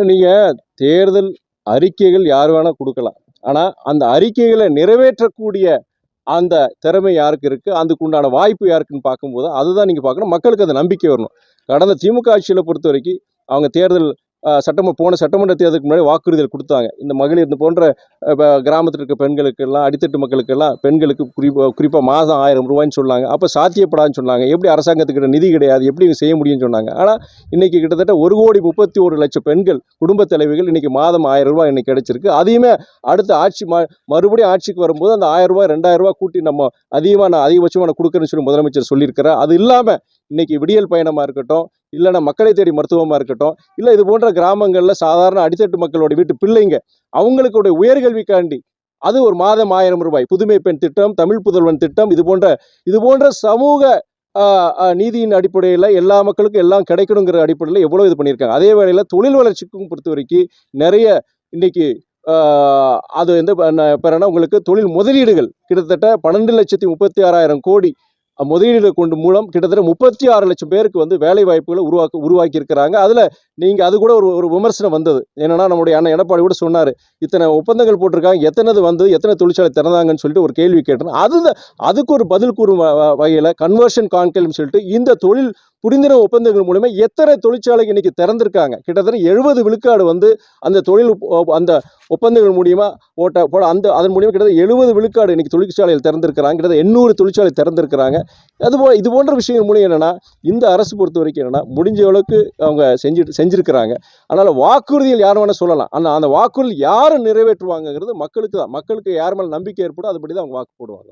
நீங்க தேர்தல் அறிக்கைகள் யார் வேணா கொடுக்கலாம். ஆனா அந்த அறிக்கைகளை நிறைவேற்றக்கூடிய அந்த திறமை யாருக்கு இருக்கு, அதுக்கு உண்டான வாய்ப்பு யாருக்குன்னு பார்க்கும்போது அதுதான் நீங்க பார்க்கணும். மக்களுக்கு அந்த நம்பிக்கை வரணும். கடந்த திமுக ஆட்சியில பொறுத்த வரைக்கும் அவங்க தேர்தல் போன சட்டமன்ற தேர்தலுக்கு முன்னாடி வாக்குறுதிகள் கொடுத்தாங்க. இந்த மகளிர் இது போன்ற கிராமத்தில் இருக்க பெண்களுக்கெல்லாம், அடித்தட்டு மக்களுக்கெல்லாம், பெண்களுக்கு குறிப்பாக மாதம் 1000 ரூபாய்ன்னு சொன்னாங்க. அப்போ சாத்தியப்படாதுன்னு சொன்னாங்க. எப்படி அரசாங்கத்துக்கிட்ட நிதி கிடையாது, எப்படி செய்ய முடியும்னு சொன்னாங்க. ஆனால் இன்னைக்கு கிட்டத்தட்ட 1,31,00,000 பெண்கள் குடும்ப தலைவிகள் இன்னைக்கு மாதம் 1000 ரூபாய் இன்னைக்கு கிடைச்சிருக்கு. அதையுமே அடுத்த ஆட்சி மறுபடியும் ஆட்சிக்கு வரும்போது அந்த 1000 ரூபாய் 2000 ரூபாய் கூட்டி நம்ம அதிகபட்சமாக கொடுக்குறேன்னு சொல்லி முதலமைச்சர் சொல்லியிருக்கிறார். அது இல்லாமல் இன்னைக்கு விடியல் பயணமாக இருக்கட்டும், இல்லைன்னா மக்களை தேடி மருத்துவமாக இருக்கட்டும், இல்லை இது போன்ற கிராமங்களில் சாதாரண அடித்தட்டு மக்களோட வீட்டு பிள்ளைங்க அவங்களுடைய உயர்கல்விக்காண்டி அது ஒரு மாதம் 1000 ரூபாய், புதுமை பெண் திட்டம், தமிழ் புதல்வன் திட்டம், இது போன்ற சமூக நீதியின் அடிப்படையில் எல்லா மக்களுக்கும் எல்லாம் கிடைக்கணுங்கிற அடிப்படையில் எவ்வளோ இது பண்ணியிருக்காங்க. அதே வேளையில் தொழில் வளர்ச்சிக்கும் பொறுத்த வரைக்கும் நிறைய இன்னைக்கு அது உங்களுக்கு தொழில் முதலீடுகள் கிட்டத்தட்ட 12,36,000 கோடி முதலீடுகள் கொண்டு மூலம் கிட்டத்தட்ட 36 லட்சம் பேருக்கு வந்து வேலை வாய்ப்புகளை உருவாக்கி இருக்கிறாங்க. அதுல நீங்க அது கூட ஒரு விமர்சனம் வந்தது. என்னன்னா நம்முடைய அண்ணன் எடப்பாடி கூட சொன்னாரு, இத்தனை ஒப்பந்தங்கள் போட்டிருக்காங்க, எத்தனை தொழிற்சாலை திறந்தாங்கன்னு சொல்லிட்டு ஒரு கேள்வி கேட்டேன். அதுக்கு ஒரு பதில் கூறும் வகையில கன்வர்ஷன் கான்கேல்னு சொல்லிட்டு இந்த தொழில் புரிந்துணர்வு ஒப்பந்தங்கள் மூலமா எத்தனை தொழிற்சாலை இன்னைக்கு திறந்திருக்காங்க. கிட்டத்தட்ட 70 விழுக்காடு வந்து அந்த அந்த ஒப்பந்தங்கள் மூலியமா அதன் மூலியமா கிட்டத்தட்ட 70 விழுக்காடு இன்னைக்கு தொழிற்சாலைகள் திறந்திருக்கிறாங்க. கிட்டத்தட்ட 800 தொழிற்சாலை திறந்திருக்கிறாங்க. இது போன்ற விஷயங்கள் மூலம் என்னன்னா இந்த அரசு பொறுத்த வரைக்கும் என்னன்னா முடிஞ்ச அளவுக்கு அவங்க செஞ்சிருக்கிறாங்க. அதனால வாக்குறுதிகள் யார் வேணா சொல்லலாம். அந்த வாக்குறுதி யாரை நிறைவேற்றுவாங்கிறது மக்களுக்கு தான். மக்களுக்கு யார் மேல நம்பிக்கை ஏற்படும் அதுபடி தான் அவங்க வாக்கு போடுவாங்க.